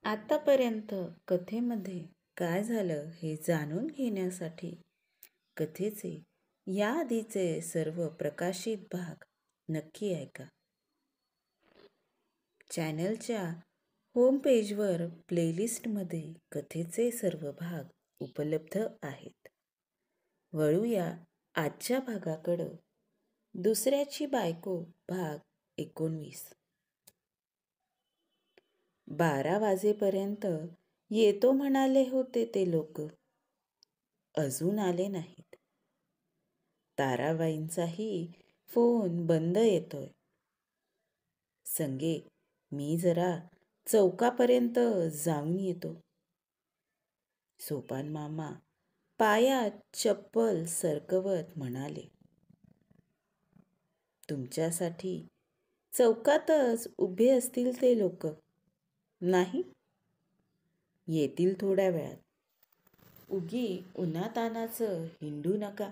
आतापर्यंत कथेमध्ये काय झालं हे जाणून घेण्यासाठी कथेचे या आधीचे सर्व प्रकाशित भाग नक्की ऐका. चॅनलच्या होम पेजवर प्लेलिस्टमध्ये कथेचे सर्व भाग उपलब्ध आहेत. वळूया आजच्या भागाकडं. दुसऱ्याची बायको भाग 19. 12 वाजेपर्यंत येतो म्हणाले होते ते लोक, अजून आले नाहीत. ताराबाईंचाही फोन बंद येतोय. संगे, मी जरा चौकापर्यंत जाऊन येतो. सोपान मामा पायात चप्पल सरकवत म्हणाले, तुमच्यासाठी चौकातच उभे असतील ते लोक, नाही? येतील थोड्या वेळात. उगी उन्हातानाचं हिंडू नका.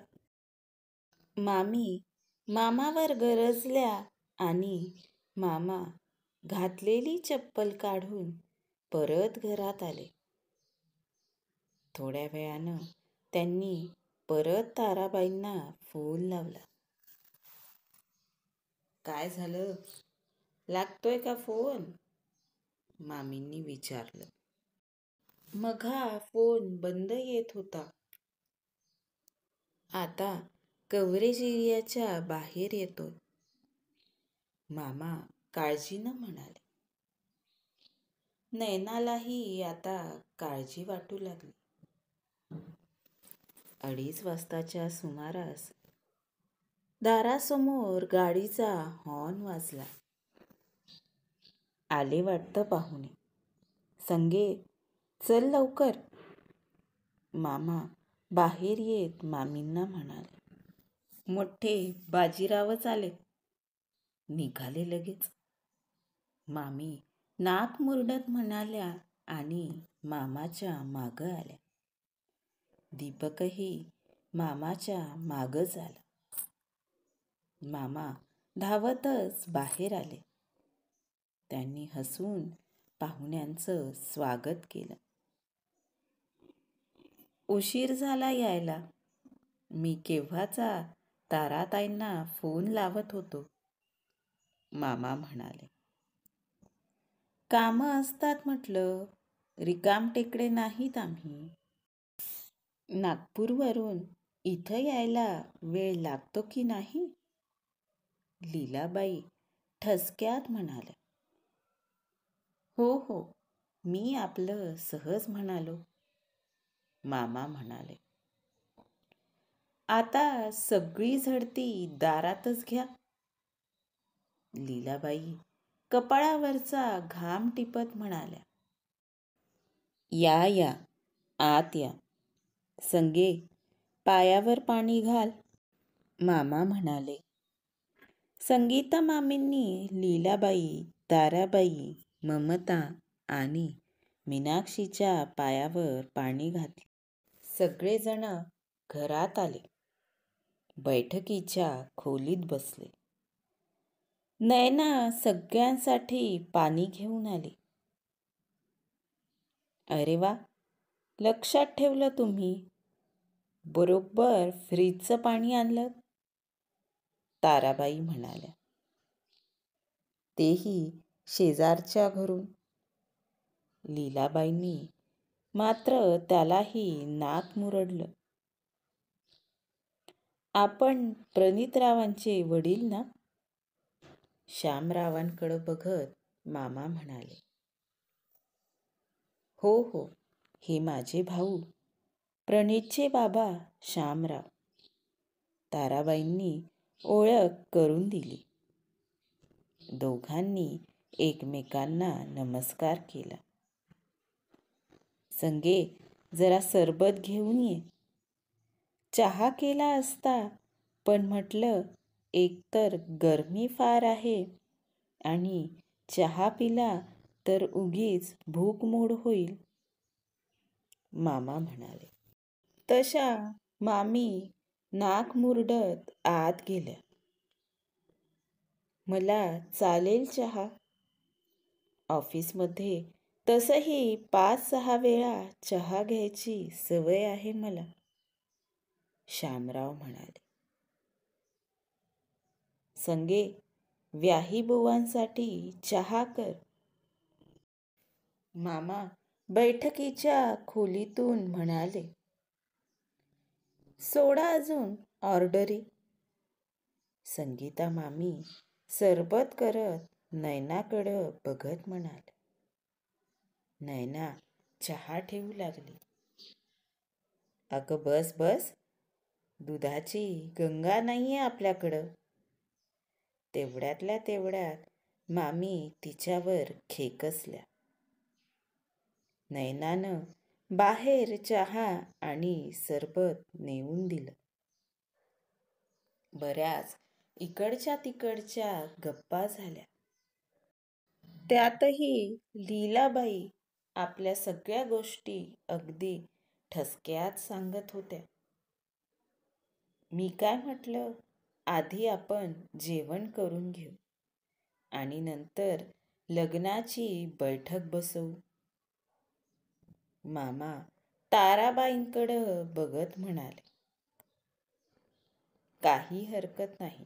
मामी मामावर गरजल्या आणि मामा घातलेली चप्पल काढून परत घरात आले. थोड्या वेळानं त्यांनी परत ताराबाईंना फोन लावला. काय झालं? लागतोय का फोन? मामींनी विचारलं. मघा फोन बंद येत होता. आता कव्हरेज एरियाच्या बाहेर येतोय, मामा काळजीनं म्हणाले. नयनालाही आता काळजी वाटू लागली. 2:30 वाजताच्या सुमारास दारासमोर गाडीचा हॉर्न वाजला. आले वाटतं पाहुणे. संगे, चल लवकर. मामा बाहेर येत मामींना म्हणाले. मोठे बाजीरावच आले. निघाले लगेच. मामी नाक मुरडत म्हणाल्या आणि मामाच्या मागं आल्या. दीपकही मामाच्या मागं आला. मामा धावतच बाहेर आले. त्यांनी हसून पाहुण्यांचं स्वागत केलं. उशीर झाला यायला. मी केव्हाचा ताराताईंना फोन लावत होतो, मामा म्हणाले. कामं असतात म्हटलं, रिकामटेकडे नाहीत आम्ही. नागपूरवरून इथं यायला वेळ लागतो की नाही? लीलाबाई ठसक्यात म्हणाल्या. हो हो, मी आपलं सहज म्हणालो, मामा म्हणाले. आता सगळी झडती दारातच घ्या. लीलाबाई कपाळावरचा घाम टिपत म्हणाल्या. या या, आत या. संगे, पायावर पाणी घाल, मामा म्हणाले. संगीता मामींनी लीलाबाई, ताराबाई, ममता आणि मीनाक्षीच्या पायावर पाणी घातले. सगळेजण घरात आले. बैठकीच्या खोलीत बसले. नयना सगळ्यांसाठी पाणी घेऊन आली. अरे वा, लक्षात ठेवलं तुम्ही. बरोबर फ्रीजचं पाणी आणलं, ताराबाई म्हणाल्या. तेही शेजारच्या घरून. लीलाबाईंनी मात्र त्यालाही नाक मुरडलं. आपण प्रणितरावांचे वडील ना? श्यामरावांकडं बघत मामा म्हणाले. हो हो, हे माझे भाऊ, प्रणितचे बाबा श्यामराव. ताराबाईंनी ओळख करून दिली. दोघांनी एकमेकांना नमस्कार केला. संगे, जरा सरबत घेऊन ये. चहा केला असता, पण म्हटलं एकतर गरमी फार आहे आणि चहा पिला तर उगीच भूक मोड होईल, मामा म्हणाले. तशा मामी नाक मुरडत आत गेल्या. मला चालेल चहा. ऑफिसमध्ये तसंही 5-6 वेळा चहा घ्यायची सवय आहे मला, शामराव म्हणाले. संगे व्याहीबुवांसाठी चहा कर. मामा बैठकीच्या खोलीतून म्हणाले. सोडा अजून ऑर्डरी. संगीता मामी सरबत करत नयनाकडं बघत म्हणाले. नयना चहा ठेवू लागली. अगं बस बस, दुधाची गंगा नाहीये आपल्याकडं. तेवढ्यातल्या तेवढ्यात मामी तिच्यावर खेकसल्या. नयनानं बाहेर चहा आणि सरबत नेऊन दिलं. बऱ्याच इकडच्या तिकडच्या गप्पा झाल्या. त्यातही लीलाबाई आपल्या सगळ्या गोष्टी अगदी ठसक्यात सांगत होत्या. मी काय म्हटलं, आधी आपण जेवण करून घेऊ आणि नंतर लग्नाची बैठक बसवू. मामा ताराबाईंकडं बघत म्हणाले. काही हरकत नाही,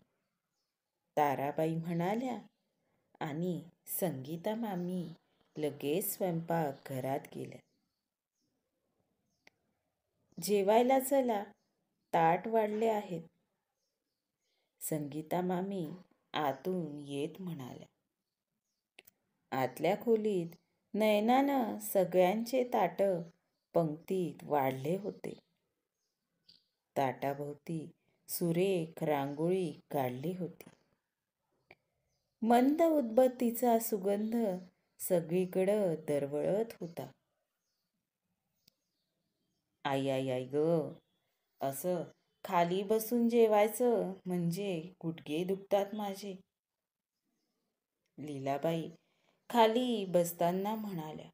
ताराबाई म्हणाल्या आणि संगीता मामी लगेच स्वयंपाक घरात गेल्या. जेवायला चला, ताट वाढले आहेत. संगीता मामी आतून येत म्हणाल्या. आतल्या खोलीत नयनानं सगळ्यांचे ताटं पंक्तीत वाढले होते. ताटाभोवती सुरेख रांगोळी काढली होती. मंद उदबत्तीचा सुगंध सगळीकडं दरवळत होता. आई आई आई ग, असं खाली बसून जेवायचं म्हणजे गुडघे दुखतात माझे. लीलाबाई खाली बसताना म्हणाल्या.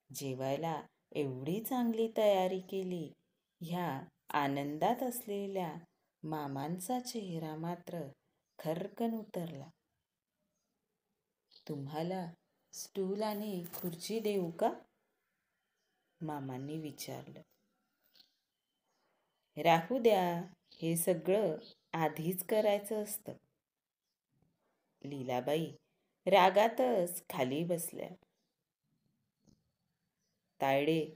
जेवायला एवढी चांगली तयारी केली, ह्या आनंदात असलेल्या मामांचा चेहरा मात्र खर्रकन उतरला. तुम्हाला स्टूल आणि खुर्ची देऊ का? मामांनी विचारलं. राहू द्या, हे सगळं आधीच करायचं असतं. लीलाबाई रागातच खाली बसल्या. तायडे,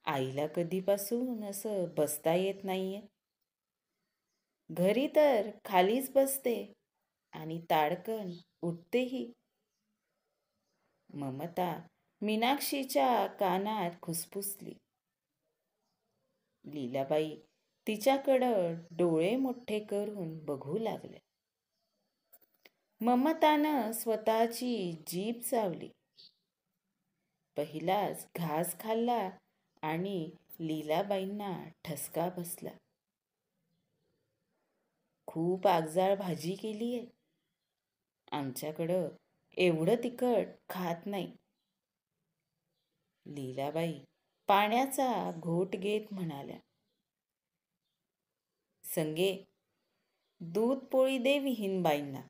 आईला कधीपासून असं बसता येत नाहीये. घरी तर खालीच बसते आणि ताडकन उठतेही. ममता मीनाक्षीच्या कानात खुसफुसली. लीलाबाई तिच्याकडं डोळे मोठे करून बघू लागले. ममतानं स्वतःची जीभ चावली. पहिलाच घास खाल्ला आणि लीलाबाईंना ठसका बसला. खूप आगजाळ भाजी केलीये. आमच्याकडं एवढं तिखट खात नाही. लीलाबाई पाण्याचा घोट घेत म्हणाल्या. संगे दूध पोळी दे विहीनबाईंना.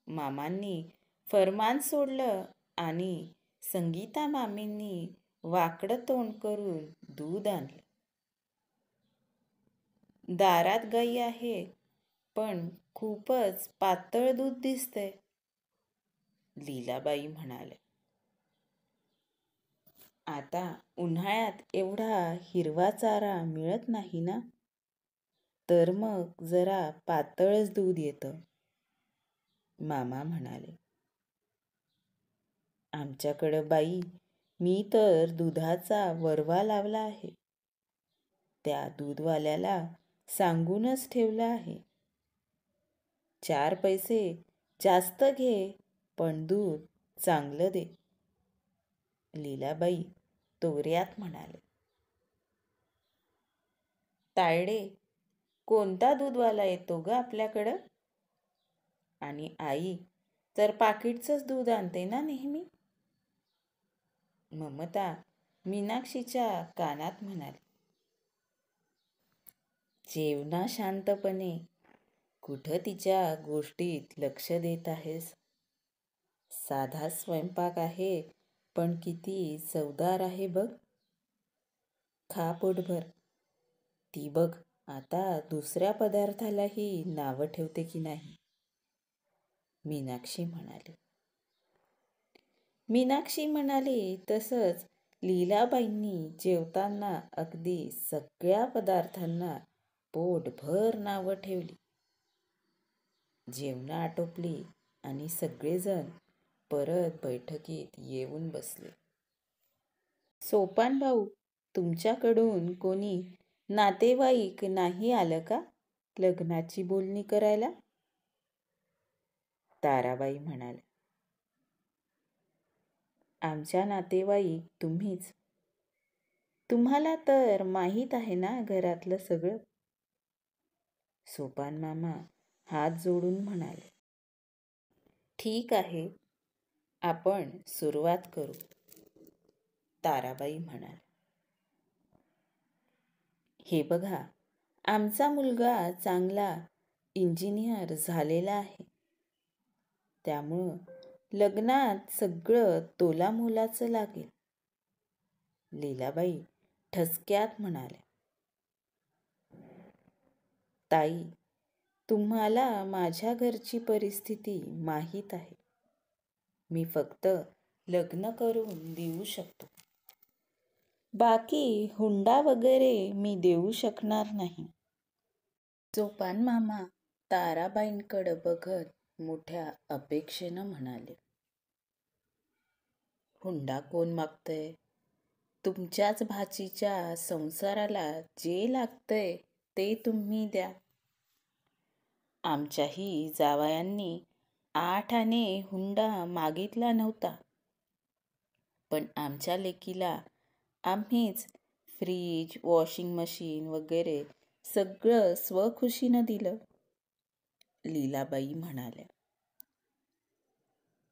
मामांनी फरमान सोडलं आणि संगीता मामींनी वाकडं तोंड करून दूध आणलं. दारात गाई आहे, पण खूपच पातळ दूध दिसतंय, लीलाबाई म्हणाल्या. आता उन्हाळ्यात एवढा हिरवा चारा मिळत नाही ना, तर मग जरा पातळच दूध येतं, मामा म्हणाले. आमच्याकडं बाई, मी तर दुधाचा वरवा लावला आहे. त्या दूधवाल्याला सांगूनच ठेवलं आहे. 4 पैसे जास्त घे, पण दूध चांगलं दे, लीलाबाई तोऱ्यात म्हणाले. तायडे, कोणता दूधवाला येतो ग आपल्याकडं? आणि आई तर पाकिटचंच दूध आणते ना नेहमी, ममता मीनाक्षीच्या कानात म्हणाली. जेवना शांतपणे, कुठं तिच्या गोष्टीत लक्ष देत आहेस? साधा स्वयंपाक आहे, पण किती चवदार आहे बघ. खा पोटभर. ती बघ आता दुसऱ्या पदार्थालाही नावं ठेवते की नाही. मीनाक्षी म्हणाली तसंच लीलाबाईंनी जेवताना अगदी सगळ्या पदार्थांना पोटभर नावं ठेवली. जेवणं आटोपली आणि सगळेजण परत बैठकीत येऊन बसले. सोपान भाऊ, तुमच्याकडून कोणी नातेवाईक नाही आलं का लग्नाची बोलणी करायला? ताराबाई म्हणाल्या. आमच्या नातेवाईक तुम्हीच. तुम्हाला तर माहीत आहे ना घरातलं सगळं. सोपान मामा हात जोडून म्हणाले. ठीक आहे, आपण सुरुवात करू. ताराबाई म्हणाल्या. हे बघा, आमचा मुलगा चांगला इंजिनियर झालेला आहे. त्यामुळं लग्नात सगळं तोलामोलाचं लागेल. लीलाबाई ठसक्यात म्हणाल्या. ताई, तुम्हाला माझ्या घरची परिस्थिती माहीत आहे. मी फक्त लग्न करून देऊ शकतो. बाकी हुंडा वगैरे मी देऊ शकणार नाही. सोपान मामा ताराबाईंकडे बघत मोठ्या अपेक्षेनं म्हणाले. हुंडा कोण मागतंय? तुमच्याच भाचीच्या संसाराला जे लागतंय ते तुम्ही द्या. आमच्याही जावयांनी 8 आणे हुंडा मागितला नव्हता, पण आमच्या लेकीला आम्हीच फ्रीज, वॉशिंग मशीन वगैरे सगळं स्वखुशीनं दिलं. लीलाबाई म्हणाल्या.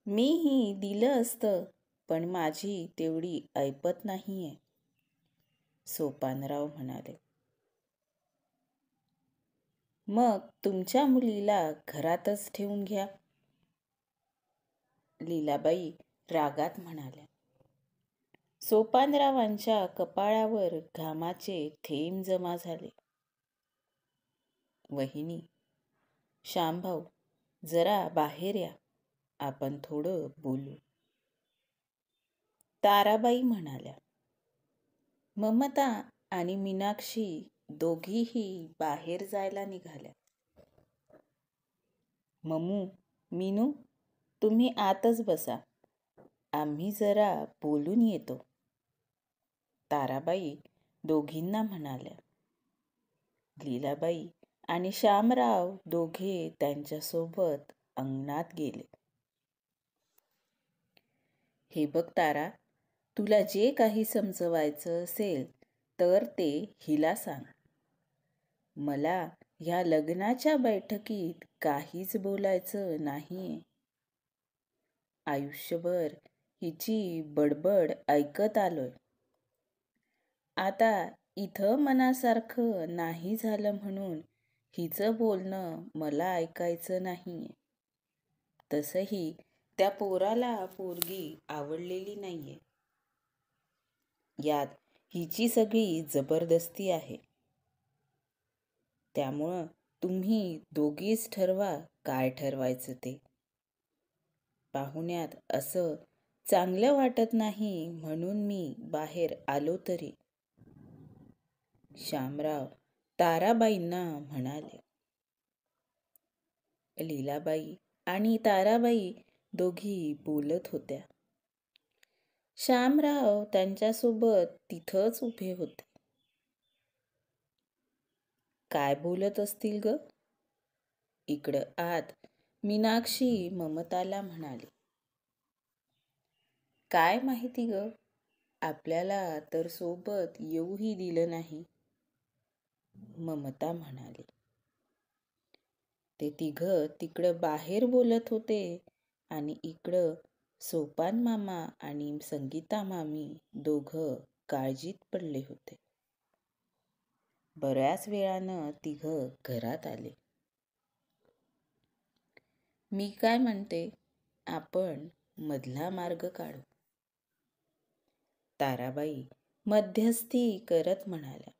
मीही दिलं असतं, पण माझी तेवढी ऐपत नाहीये. सोपानराव म्हणाले. मग तुमच्या मुलीला घरातच ठेवून घ्या. लीलाबाई रागात म्हणाल्या. सोपानरावांच्या कपाळावर घामाचे थेंब जमा झाले. वहिनी, श्यामभाऊ, जरा बाहेर या, आपण थोडं बोलू. ताराबाई म्हणाल्या. ममता आणि मीनाक्षी दोघीही बाहेर जायला निघाल्या. ममू, मीनू, तुम्ही आतच बसा, आम्ही जरा बोलून येतो. ताराबाई दोघींना म्हणाल्या. लीलाबाई आणि श्यामराव दोघे त्यांच्यासोबत अंगणात गेले. हे बघ तारा, तुला जे काही समजवायचं असेल तर ते हिला सांग. मला ह्या लग्नाच्या बैठकीत काहीच बोलायचं नाहीये. आयुष्यभर हिची बडबड ऐकत आलोय. आता इथं मनासारखं नाही झालं म्हणून हिचं बोलणं मला ऐकायचं नाहीये. तसंही त्या पोराला पोरगी आवडलेली नाहीये. यात हिची सगळी जबरदस्ती आहे. त्यामुळं तुम्ही दोघीच ठरवा काय ठरवायचं ते. पाहुण्यात असं चांगलं वाटत नाही म्हणून मी बाहेर आलो तरी. श्यामराव ताराबाईंना म्हणाले. लीलाबाई आणि ताराबाई दोघी बोलत होत्या. श्यामराव त्यांच्यासोबत तिथंच उभे होते. काय बोलत असतील ग? इकडं आत मीनाक्षी ममताला म्हणाली. काय माहिती ग, आपल्याला तर सोबत येऊही दिलं नाही. ममता म्हणाली. ते तिघं तिकडं बाहेर बोलत होते आणि इकडं सोपान मामा आणि संगीता मामी दोघं काळजीत पडले होते. बऱ्याच वेळानं तिघं घरात आले. मी काय म्हणते, आपण मधला मार्ग काढू. ताराबाई मध्यस्थी करत म्हणाल्या.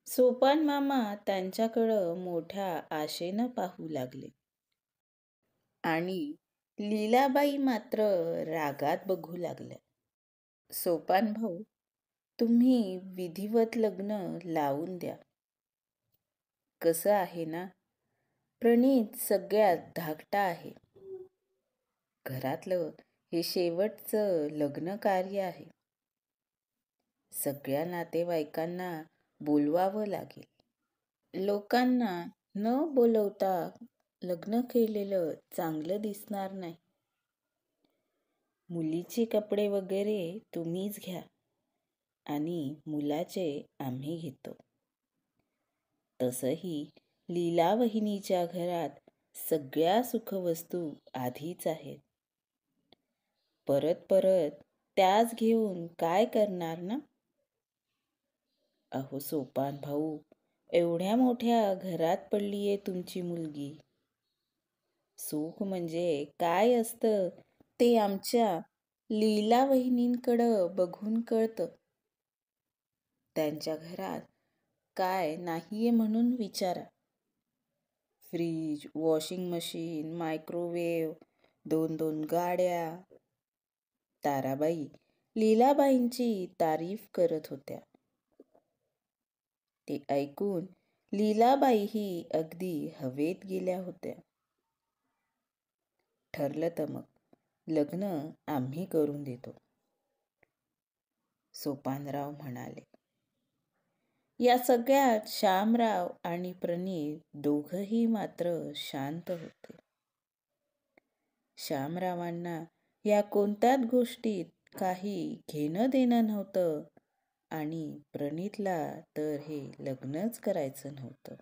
सोपान मामा त्यांच्याकडं मोठ्या आशेनं पाहू लागले आणि लीलाबाई मात्र रागात बघू लागल्या. सोपान भाऊ, तुम्ही विधिवत लग्न लावून द्या. कसं आहे ना, प्रणीत सगळ्यात धाकटा आहे. घरातलं हे शेवटचं लग्न कार्य आहे. सगळ्या नातेवाईकांना बोलवावं लागेल. लोकांना न बोलवता लग्न केलेलं चांगलं दिसणार नाही. मुलीचे कपडे वगैरे तुम्हीच घ्या आणि मुलाचे आम्ही घेतो. तसंही लीला वहिनीच्या घरात सगळ्या सुखवस्तू आधीच आहेत. परत परत त्याच घेऊन काय करणार ना? अहो सोपान भाऊ, एवढ्या मोठ्या घरात पडलीये तुमची मुलगी. सुख म्हणजे काय असतं ते आमच्या लीला वहिनींकडं बघून कळतं. त्यांच्या घरात काय नाहीये म्हणून विचारा. फ्रीज, वॉशिंग मशीन, मायक्रोवेव्ह, 2-2 गाड्या. ताराबाई लीलाबाईंची तारीफ करत होत्या. ते ऐकून लीलाबाईही अगदी हवेत गेल्या होत्या. ठरलं तर मग लग्न आम्ही करून देतो, सोपानराव म्हणाले. या सगळ्यात श्यामराव आणि प्रणीत दोघंही मात्र शांत होते. श्यामरावांना या कोणत्याच गोष्टीत काही घेणं देणं नव्हतं आणि प्रणीतला तर हे लग्नच करायचं नव्हतं.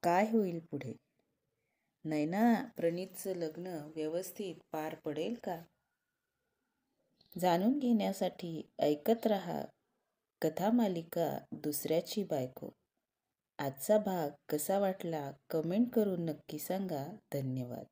काय होईल पुढे? नैना प्रणीतचं लग्न व्यवस्थित पार पडेल का? जाणून घेण्यासाठी ऐकत रहा कथामालिका दुसऱ्याची बायको. आजचा भाग कसा वाटला कमेंट करून नक्की सांगा. धन्यवाद.